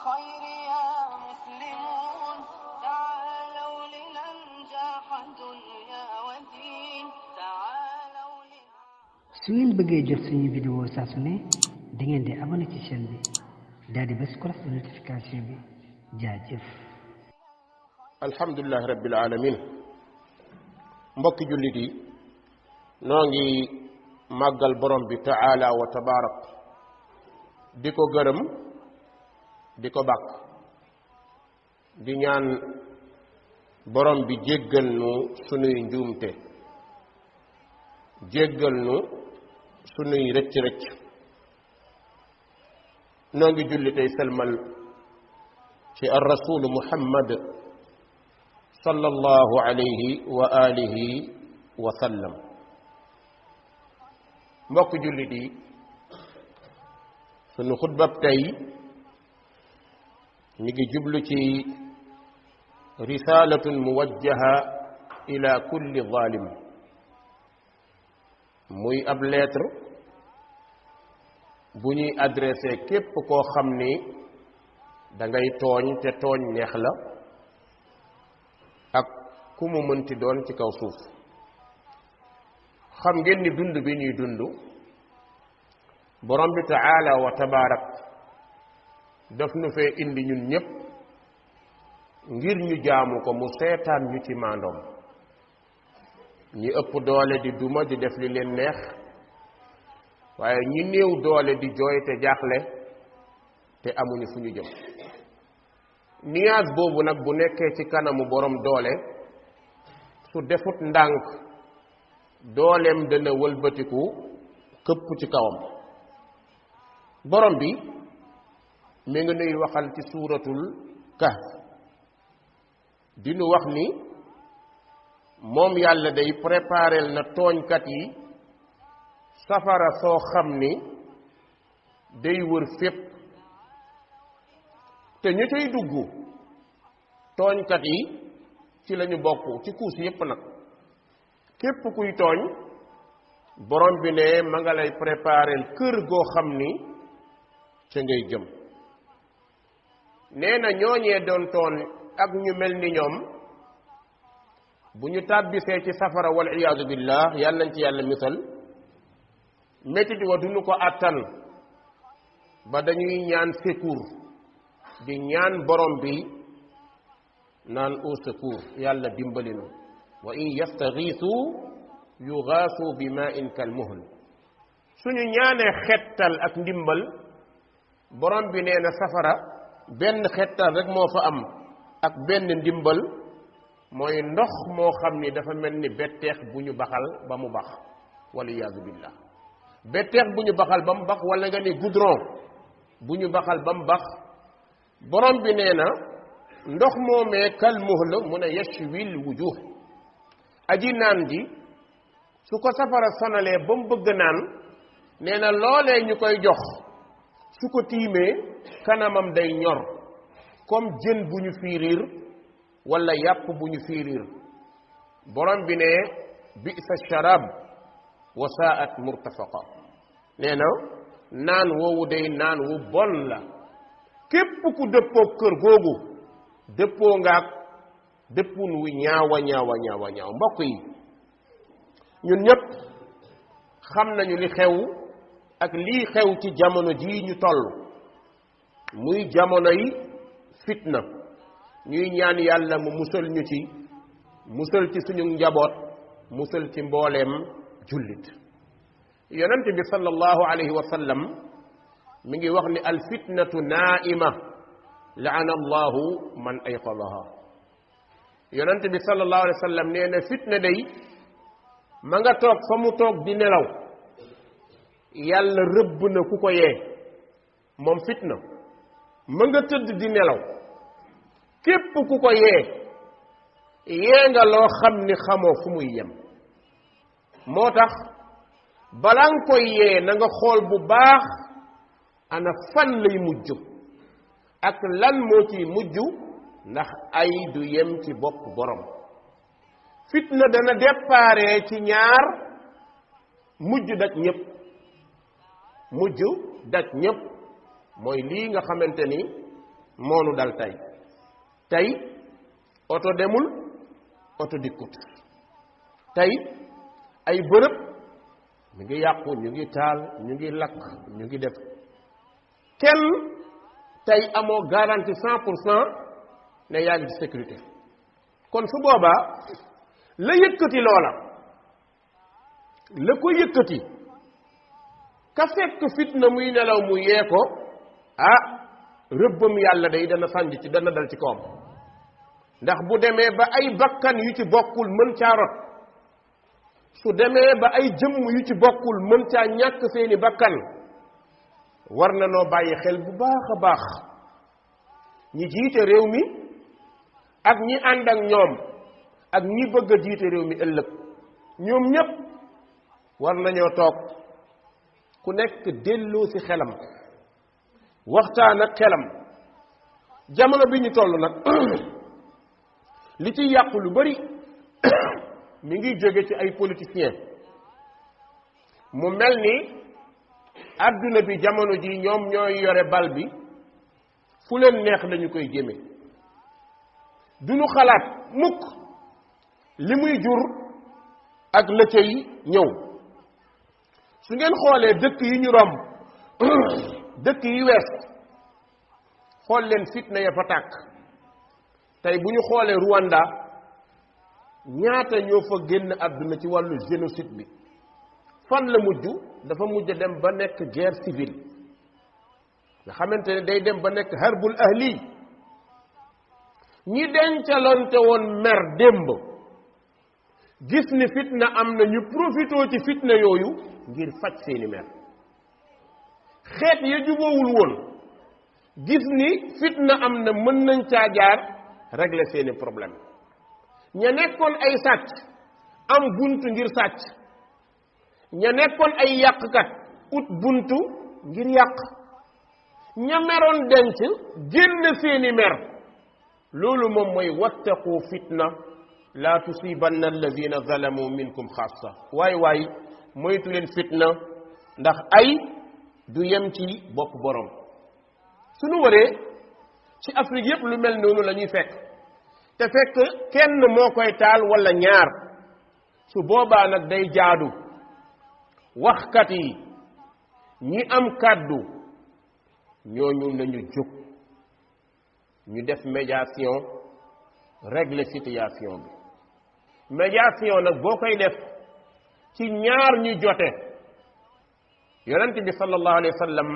الخير يا مسلمون تعالوا لننجح دنيا ودين تعالوا su ngeen bëggee jot suñu vidéo saa su ne da ngeen di abonné ci chaîne bi daal di bës cloche de notification bi jaajëf. alhamdulilah rabbil alamin mbokki jullit yi noo ngi màggal borom bi taala wa tabarak di ko gërëm di ko bàkk di ñaan borom bi jéggal nu sunuy njuumte jéggal nu sunuy rëcc-rëcc noo ngi julli tey selmal ci ar rasulu muhammad sallallahu alayhi wa alihi wa sallam mbokk jullit yi sunu xutbab tey mi ngi jublu ci risalatun muwajjaha ila kulli zalim muy ab lettre bu ñuy adressé képp koo xam ni da ngay tooñ te tooñ neex la ak ku mu mënti doon ci kaw suuf xam ngeen ni dund bi ñuy dund borom bi taala wa tabarak daf nu fee indi ñun ñépp ngir ñu jaamu ko mu seetaan ñu ci maandoom ñi ëpp doole di duma di def li leen neex waaye ñi néew doole di jooy te jaaxle te amuñu fu ñu jëm nuage boobu nag bu nekkee ci kanamu borom doole su defut ndànk dooleem dana wëlbatiku këpp ci kawam borom bi mi ngi nuy waxal ci suuratul kahf di nu wax ni moom yàlla day préparel na tooñkat yi safara soo xam ni day wër fépp te ñu cay dugg tooñkat yi ci lañu bokk ci kuus yépp nag képp kuy tooñ borom bi ne ma nga lay préparel kër goo xam ni ca ngay jëm nee na ñooñee doon tooñ ak ñu mel ni ñoom bu ñu tàbbisee ci safara wal iyaadu billah yàlla nañ ci yàlla misal métit wa duñu ko àttan ba dañuy ñaan secours di ñaan borom bi naan au secours yàlla dimbali na wa in yastagiisu yugaasu bi ma'in kal muhl suñu ñaanee xettal ak ndimbal borom bi nee na safara benn xettal rek moo fa am ak benn ndimbal mooy ndox moo xam ni dafa mel ni betteex bu ñu baxal ba mu bax wala iyaazu billah betteex bu ñu baxal ba mu bax wala nga ni goudron bu ñu baxal ba mu bax borom bi nee na ndox moomee kal muhl mu ne yashwil wujuh aji naan ji su ko safara sonalee ba mu bëgg naan nee na loolee ñu koy jox su ko tiimee kanamam day ñor comme jën bu ñu fiiriir wala yàpp bu ñu fiiriir borom bi ne bi'sa sharab wa sa'at murtafaqa nee na naan woowu day naan wu bon la képp ku dëppoo kër googu dëppoo ngaak dëppun wu ñaawa mbokk yi ñun ñépp xam nañu li xew ak lii xew ci jamono jii ñu toll muy jamono yi fitna ñuy ñaan yàlla mu musal ñu ci musal ci suñu njaboot musal ci mbooleem jullit yonent bi sallallahu alayhi wa sallam mi ngi wax ni al fitnatu naa'ima la'ana allahu man ayqadaha yonent bi sallallahu alayhi wa sallam nee na fitna day ma nga toog fa mu toog di nelaw yàlla rëbb na ku ko yee moom fitna ma nga tëdd di nelaw képp ku ko yee nga loo xam ni xamoo fu muy yem moo tax balaa nga koy yee na nga xool bu baax ana fan lay mujj ak lan moo ciy mujj ndax ay du yem ci bopp borom fitna dana déparé ci ñaar mujj daj ñépp mooy lii nga xamante ni moonu dal tey oto demul oto dikkut tey ay bërëb ñu ngi yàqu ñu ngi taal ñu ngi lakk ñu ngi def kenn tey amoo garantie 100% ne yaa ngi ci sécurité kon su boobaa la yëkkati loola la ko yëkkati ka fekk fitna muy nelaw mu yee ko rëbbam yàlla day dana sànj ci dana dal ci kawam ndax bu demee ba ay bakkan yu ci bokkul mën caa rot su demee ba ay jëmm yu ci bokkul mën caa ñàkk seeni bakkan war na noo bàyyi xel bu baax a baax ñi jiite réew mi ak ñi ànd ak ñoom ak ñi bëgg a jiite réew mi ëllëg ñoom ñépp war nañoo toog ku nekk delloo ci xelam waxtaan ak xelam jamono bi ñu toll nag li ci yàqu lu bari mi ngi jóge ci ay politiciens mu mel ni adduna bi jamono ji ñoom ñooy yore bal bi fu leen neex lañu koy jëme duñu xalaat mukk li muy jur ak la cay ñëw su ngeen xoolee dëkk yi ñu romb dëkk yi wees xool leen fitna ya fa tàkk tey bu ñu xoolee Rwanda ñaata ñoo fa génn àdduna ci wàllu génocide bi fan la mujj dafa mujj dem ba nekk guerre civile nga xamante ne day dem ba nekk harbul ahli ñi dencalonte woon mer démb gis ni fitna am na ñu profitoo ci fitna yooyu ngir faj seeni mer xeet ya jubóowul woon gis ni fitna am na mën nañ caa jaar régler seeni problème ña nekkoon ay sàcc am buntu ngir sàcc ña nekkoon ay yàqkat ut buntu ngir yàq ña meroon denc génn seeni mer loolu moom mooy wattaqu fitna la tusibanna alladhina zalamu minkum xaassa waay moytu leen fitna ndax ay du yem ci bopp borom suñu waree ci Afrique yépp lu mel noonu la ñuy fekk te fekk kenn moo koy taal walla ñaar su boobaa nag day jaadu waxkat yi ñi am kàddu ñooñu nañu jóg ñu def médiation régler situation bi médiation nag boo koy def ci ñaar ñu jote yonent bi sallallahu alayhi wa sallam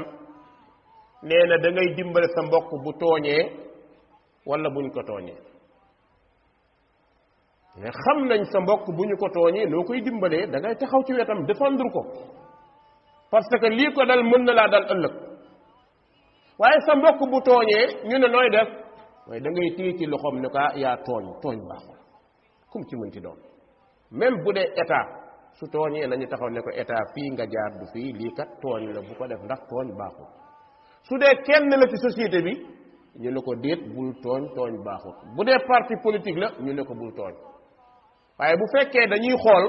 nee na da ngay dimbale sa mbokk bu tooñee walla buñ ko tooñee mais xam nañ sa mbokk bu ñu ko tooñee noo koy dimbalee da ngay taxaw ci wetam défendre ko parce que lii ko dal mën na laa dal ëllëg waaye sa mbokk bu tooñee ñu ne nooy def waaye da ngay téye ci loxoom ne ko yaa tooñ baaxul kum ci mën ci doon même bu dee état su tooñee nañu taxaw ne ko état fii nga jaar du fii lii kat tooñ la bu ko def ndax tooñ baaxul su dee kenn la ci société bi ñu ne ko déet bul tooñ baaxul bu dee parti politique la ñu ne ko bul tooñ waaye bu fekkee dañuy xool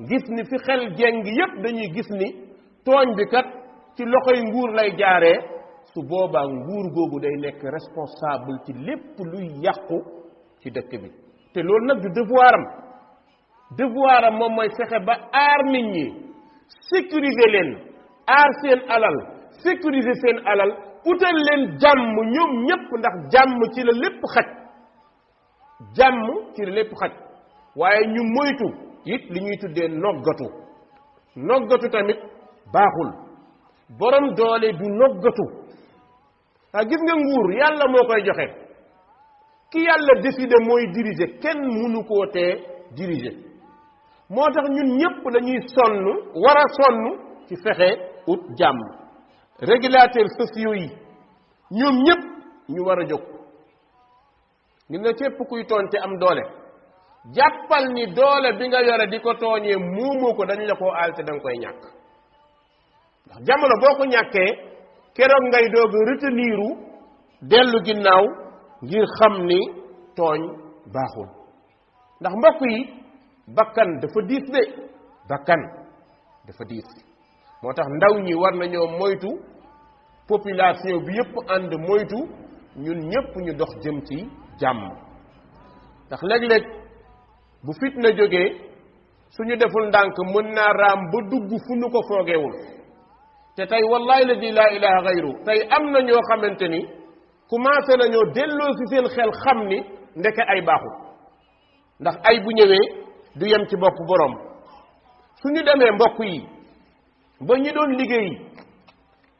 gis ni fi xel jeng yépp dañuy gis ni tooñ bi kat ci loxoy nguur lay jaaree su boobaa nguur googu day nekk responsable ci lépp luy yàqu ci dëkk bi te loolu nag du devoiram moom mooy fexe ba aar nit ñi sécuriser leen aar seen alal sécuriser seen alal utal leen jàmm ñoom ñépp ndax jàmm ci la lépp xaj waaye ñu moytu it li ñuy tuddee noggatu tamit baaxul borom doole du noggatu gis nga nguur yàlla moo koy joxe ki yàlla décider mooy diriger kenn mënu koo tee diriger moo tax ñun ñépp dañuy war a sonn ci fexe ut jàmm régulateurs sociaux yi ñoom ñépp ñu war a jóg ngi nga képp kuy tooñ te am doole jàppal ni doole bi nga yore di ko tooñee muumoo ko dañ la koo aal te danga koy ñàkk ndax jamono boo ko ñàkkee keroog ngay doog reteniru dellu ginnaaw ngir xam ni tooñ baaxul ndax mbokk yi bakkan dafa diis moo tax ndaw ñi war nañoo moytu population bi yépp ànd moytu ñun ñëpp ñu dox jëm ci jàmm ndax léeg-léeg bu fitna jógee suñu deful ndànk mën naa raam ba dugg fu ñu ko foogeewul te tey wallahi ladi laa ilaha gayru tey am na ñoo xamante ni commencé nañoo delloo ci seen xel xam ni ndeke ay baaxul ndax ay bu ñëwee du yem ci bopp boroom suñu demee mbokk yi ba ñi doon liggéey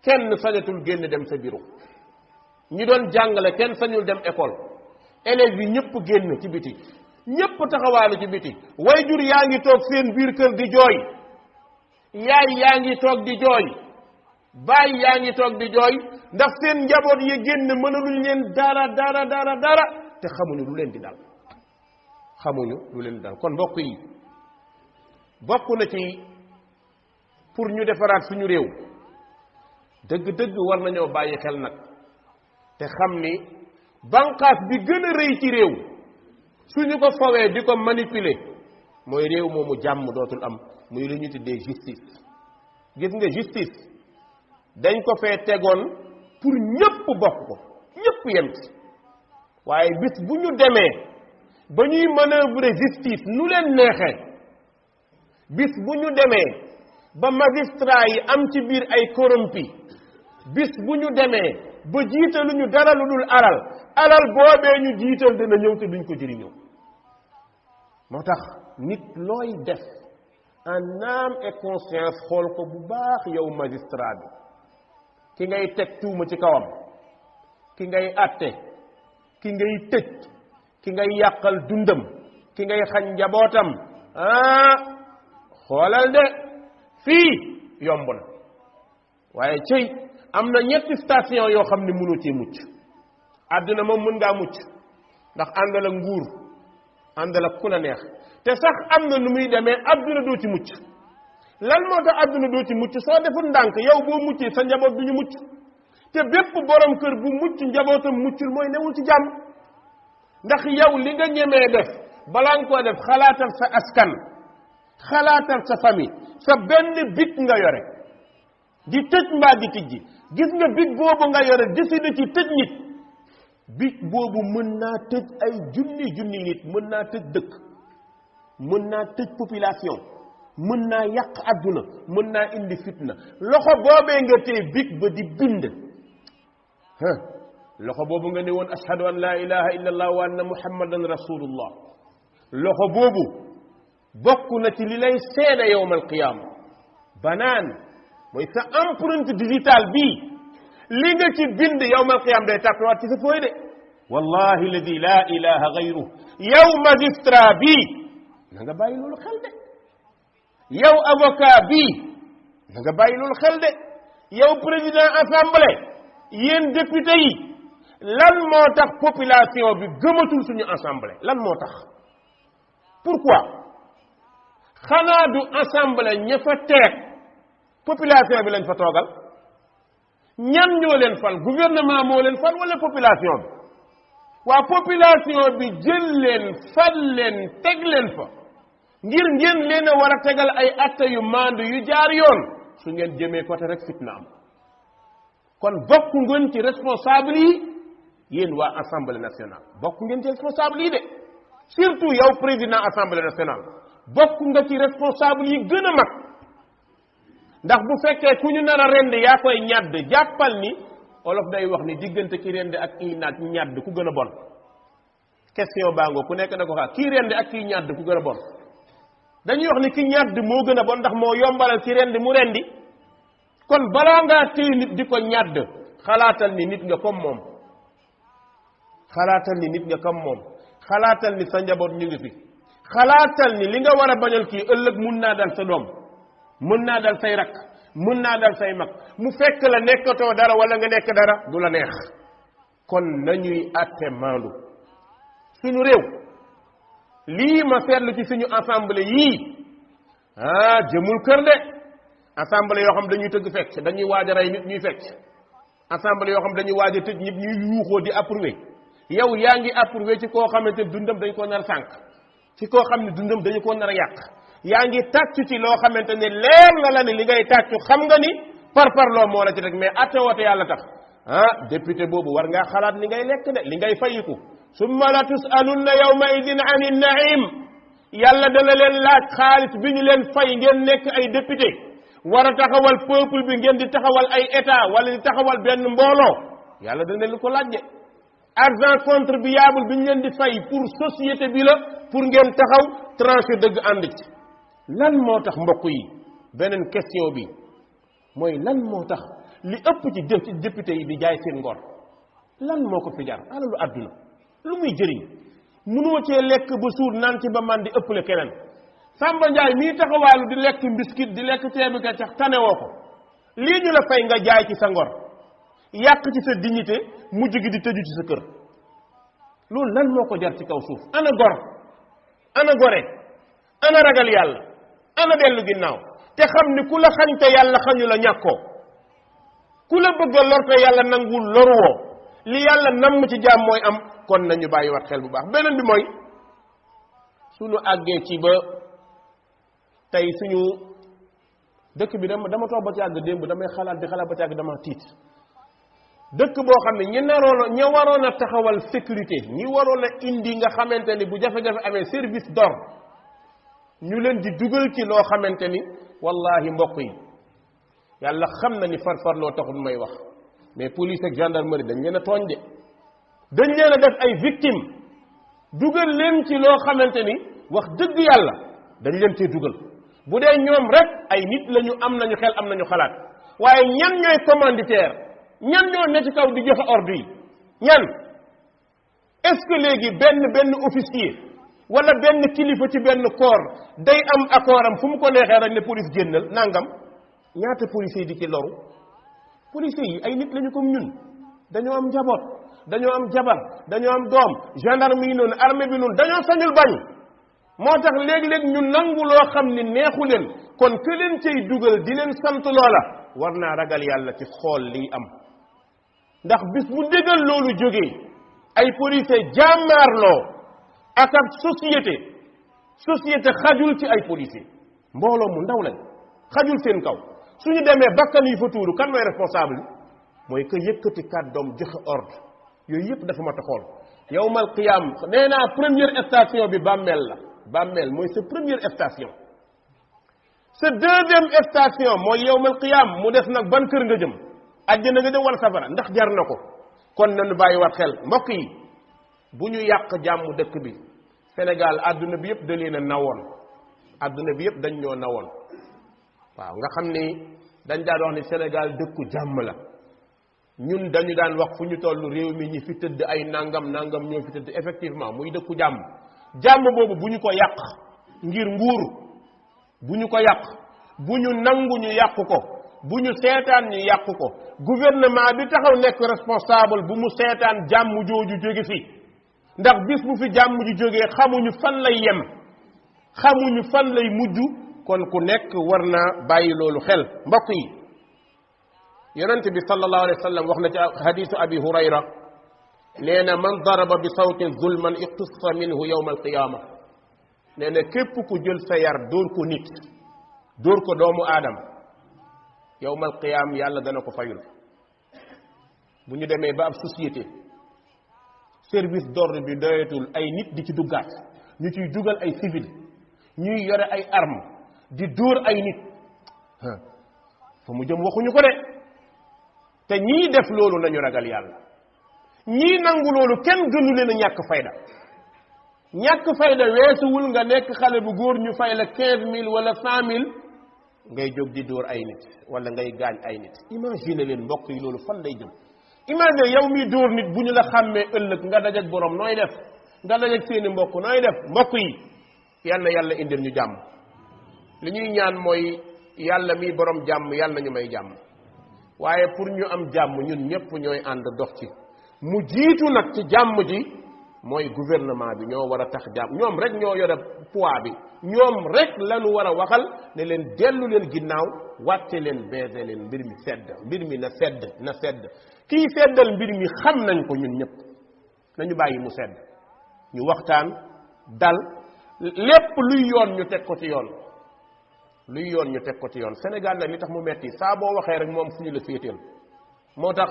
kenn sañatul génn dem sa bureau ñi doon jàngale kenn sañul dem école élèves yi ñëpp génn ci biti ñëpp taxawaalu ci biti wayjur yaa ngi toog seen biir kër di jooy yaay yaa ngi toog di jooy baay yaa ngi toog di jooy ndax seen njaboot yi génn mënaluñ leen dara te xamuñu lu leen di dal kon mbokk yi bokk na ci pour ñu defaraat suñu réew dëgg-dëgg war nañoo bàyyi xel nag te xam ni banqaas bi gën a rëy ci réew suñu ko fawee di ko manipuler mooy réew moomu jàmm dootul am muy lu ñu tuddee justice gis nga justice dañ ko fee tegoon pour ñëpp bokk ko ñëpp yem ci waaye bis bu ñu demee ba ñuy manœuvrer justice nu leen neexee bis bu ñu demee ba magistrat yi am ci biir ay corrompi bis bu ñu demee ba jiitaluñu dara lu dul alal boobee ñu jiital dina ñëw te duñ ko jëriñoo moo tax nit looy def en âme et conscience xool ko bu baax yow magistrat bi ki ngay teg tuuma ci kawam ki ngay àtte ki ngay tëj ki ngay yàqal dundam ki ngay xañ njabootam xoolal de fii yomb na waaye cëy am na ñetti station yoo xam ne mënoo cee mucc àdduna moom mën ngaa mucc ndax àndal ak nguur àndal ak ku la neex te sax am na nu muy demee àdduna doo ci mucc lan moo tax àdduna doo ci mucc soo deful ndànk yow boo muccee sa njaboot duñu mucc te bépp borom kër bu mucc njabootam muccul mooy newul ci jàmm ndax yow li nga ñemee def balaa nga koo def xalaatal sa askan xalaatal sa famille sa benn bit nga yore di tëj mbaa di tijji gis nga bit boobu nga yore décidé ci tëj nit bit boobu mën naa tëj ay junni nit mën naa tëj dëkk mën naa tëj population mën naa yàq àdduna mën naa indi fitna loxo boobee nga tey bit ba di bind loxo boobu nga ne woon ashhadu an la ilaha illa allah wa anna muhammadan rasulullah loxo boobu bokk na ci li lay seede yowmal qiyaama banaan mooy sa empreinte digitale bii li nga ci bind yowmal qiyaama day tàppewaat ci sa fooy de wallahi alladi la ilaha gayru yow magistrat bii na nga bàyyi loolu xel de yow avocat bii na nga bàyyi loolu xel de yow président assemblée yéen député yi lan moo tax population bi gëmatul suñu assemblée lan moo tax pourquoi xanaa du assemblée ña fa teeg population bi lañ fa toogal ñan ñoo leen fal gouvernement moo leen fal wala population bi waa population bi jël leen fal leen teg leen fa ngir ngeen leen a war a tegal ay atte yu maandu yu jaar yoon su ngeen jëmee côté rek fitna am kon bokk ngeen ci responsable yi yéen waa assemblée nationale bokk ngeen ci responsable yi de surtout yow président assemblée nationale bokk nga ci responsable yi gën a mag ndax bu fekkee ku ñu nar a rend yaa koy ñàdd jàppal ni olof day wax ni diggante ki rend ak kii naat ñàdd ku gën a bon question baango ku nekk na ko xaar kii rend ak kii ñàdd ku gën a bon dañuy wax ni ki ñàdd moo gën a bon ndax moo yombalal ki rendi mu rendi kon balaa ngaa téye nit di ko ñàdd xalaatal ni nit nga comme moom xalaatal ni nit nga comme moom xalaatal ni sa njaboot ñu ngi fi xalaatal ni li nga war a bañal kii ëllëg mun naa dal sa doom mën naa dal say rakk mën naa dal say mag mu fekk la nekkatoo dara wala nga nekk dara du la neex kon nañuy àtte maandu suñu réew lii ma seetlu ci suñu assemblée yii jëmul kër de assemblée yoo xam dañuy tëgg fecc dañuy waaj a rey nit ñuy fecc assemblée yoo xam dañuy waaj a tëj nit ñuy yuuxoo di approuvé yow yaa ngi approuvé ci koo xamante dundam dañ koo nar a sànq ci koo xam ne dundam dañu koo nar a yàq yaa ngi tàccu ci loo xamante ne leer na la ni li ngay tàccu xam nga ni parparloo moo la ci rek mais atte woote yàlla tax député boobu war ngaa xalaat li ngay lekk de li ngay fayiku summa la tusalunna yawma idin ani naim yàlla dana leen laaj xaalis bi ñu leen fay ngeen nekk ay député war a taxawal peuple bi ngeen di taxawal ay état wala di taxawal benn mbooloo yàlla dana leen ko laaj de argent contribuable bi ñu leen di fay pour société bi la pour ngeen taxaw tranché dëgg ànd ci lan moo tax mbokk yi beneen question bi mooy lan moo tax li ëpp ci député yi di jaay seen ngor lan moo ko fi jar alalu àdduna lu muy jëriñ mënoo cee lekk ba suur naan ci ba man di ëppale keneen Samba Ndiaye mii taxawaalu di lekk mbiskit di lekk ceebu keccax tanewoo ko lii ñu la fay nga jaay ci sa ngor yàq ci sa dignité mujj gi di tëju ci sa kër loolu lan moo ko jar ci kaw suuf ana gor ana gore ana ragal yàlla ana dellu ginnaaw te xam ni ku la xañte yàlla xañu la ñàkkoo ku la bëgg a lor te yàlla nangul loruwoo li yàlla namm ci jaam mooy am kon nañu bàyyi wat xel bu baax beneen bi mooy suñu àggee ci ba tey suñu dëkk bi dama toog ba ci àgg démb damay xalaat di xalaat ba ci àgg dama tiit dëkk boo xam ne ñi waroon a taxawal sécurité ñi waroon a indi nga xamante ni bu jafe-jafe amee service d'ordre ñu leen di dugal ci loo xamante ni wallahi mbokk yi yàlla xam na ni farfarloo taxul may wax mais police ak gendarmerie dañ leen a tooñ de dañ leen a def ay victime dugal leen ci loo xamante ni wax dëgg yàlla dañ leen cee dugal bu dee ñoom rek ay nit lañu am nañu xel am nañu xalaat waaye ñan ñooy commanditaire ñan ñoo ne ci kaw di joxe ordre yi ñan est-ce que léegi benn officier wala benn kilifa ci benn corps day am accord am fu mu ko neexee rek ne police génnal nangam ñaata policiers yi di ci loru policiers yi ay nit lañu comme ñun dañoo am njaboot dañoo am jabar dañoo am doom gendarme yi noonu armée bi noonu dañoo sañul bañ moo tax léeg-léeg ñu nangu loo xam ni neexu leen kon ke leen cay dugal di leen sant loola war naa ragal yàlla ci xool liy am ndax bis bu déggal loolu jógee ay policiers jàmmaarloo ak ab société xajul ci ay policiers mbooloo mu ndaw lañ xajul seen kaw suñu demee bakkan yi fa tuuru kan mooy responsable mooy que yëkkati kàddoom joxe ordre yooyu yëpp dafa mat a xool yawmal qiyaam nee naa première station bi bàmmeel la bàmmeel mooy sa première station sa deuxième station mooy yawmal qiyaam mu des nag ban kër nga jëm àjjana nga jëm wala safara ndax jar na ko kon nañu bàyyi wat xel mbokk yi bu ñu yàq jàmm dëkk bi Sénégal àdduna bi yëpp da leen a nawoon àdduna bi yëpp dañ ñoo nawoon waaw nga xam ni dañ daan wax ni Sénégal dëkku jàmm la ñun dañu daan wax fu ñu toll réew mi ñi fi tëdd ay nangam ñoo fi tëdd effectivement muy dëkku jàmm jàmm boobu bu ñu ko yàq ngir nguur bu ñu ko yàq bu ñu nangu ñu yàq ko bu ñu seetaan ñu yàq ko gouvernement bi taxaw nekk responsable bu mu seetaan jàmm jooju jóge fi ndax bis bu fi jàmm ji jógee xamuñu fan lay yem xamuñu fan lay mujj kon ku nekk war naa bàyyi loolu xel mbokk yi yonent bi sallallahu alayhi wa sallam wax na ci hadisu abi hurayra nee na man daraba bi sawtin zulman iqtassa minhu yawma alqiyama nee na képp ku jël sa yar dóor ko nit dóor ko doomu aadama yawma alqiyam yàlla dana ko fayul bu ñu demee ba ab société service d'ordre bi doyatul ay nit di ci duggaat ñu ciy dugal ay civil ñuy yore ay arme di dóor ay nit fa mu jëm waxuñu ko de te ñii def loolu nañu ragal yàlla ñii nangu loolu kenn gënu leen a ñàkk fayda ñàkk fayda weesuwul nga nekk xale bu góor ñu fay la 15 000 wala 100 000 ngay jóg di dóor ay nit wala ngay gaañ ay nit imagine leen mbokk yi loolu fan lay jëm imagine yow miy dóor nit bu ñu la xàmmee ëllëg nga dajak borom nooy def nga dajak seeni mbokk nooy def mbokk yi yàlla indil ñu jàmm li ñuy ñaan mooy yàlla mi borom jàmm yàlla ñu may jàmm waaye pour ñu am jàmm ñun ñëpp ñooy ànd dox ci mu jiitu nag ci jàmm ji mooy gouvernement bi ñoo war a tax jàmm ñoom rek ñoo yore poids bi ñoom rek lañu war a waxal ne leen dellu leen ginnaaw wàcce leen beese leen mbir mi sedd mbir mi na sedd kii seddal mbir mi xam nañ ko ñun ñëpp nañu bàyyi mu sedd ñu waxtaan dal lépp luy yoon ñu teg ko ci yoon luy yoon ñu teg ko ci yoon Sénégal nag li tax mu metti saa boo waxee rek moom fu ñu la féeteel moo tax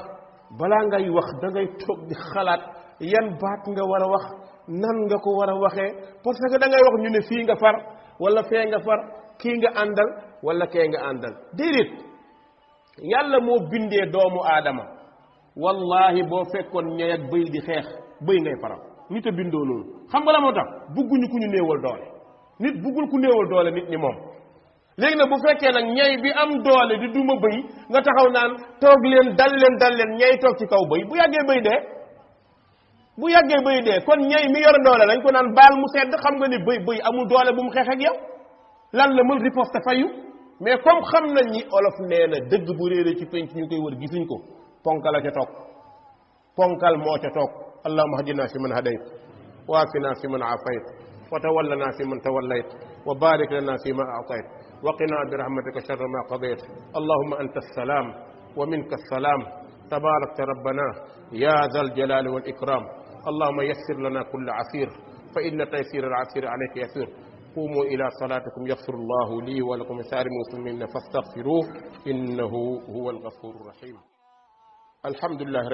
balaa ngay wax da ngay toog di xalaat yan baat nga war a wax nan nga ko war a waxee parce que da ngay wax ñu ne fii nga far wala fee nga far kii nga àndal wala kee nga àndal déedéet yàlla moo bindee doomu aadama wallahi boo fekkoon ñay ak bëy di xeex bëy ngay faral nit a bindoo noonu xam nga la moo tax bugguñu ku ñu néewal doole nit buggul ku néewal doole nit ñi moom léegi nag bu fekkee nag ñay bi am doole di duma bëy nga taxaw naan toog leen dal leen ñay toog ci kaw bëy bu yàggee bëy dee kon ñay mi yor doole dañ ko naan baal mu sedd xam nga ni bëy amul doole bu mu xeex ak yow lan la mën riposte fayu mais comme xam nañ ni olof nee na dëgg bu réeree ci penc ñu koy wër gisuñ ko ponkal a ca toog ponkal moo ca toog allahumma hadina fi man hadayt wa afina fi man afayt wa tawallana fi man tawallayt wa barik lana fi ma a'tayt wa qina bi rahmatika sharra ma qadayt allahumma anta as-salam wa minka as-salam tabarakta rabbana ya dhal jalali wal ikram اللهم يسر لنا كل عسير فإن تيسير العسير عليك يسير قوموا إلى صلاتكم يغفر الله لي ولكم سائر المسلمين فاستغفروه إنه هو الغفور الرحيم الحمد لله رب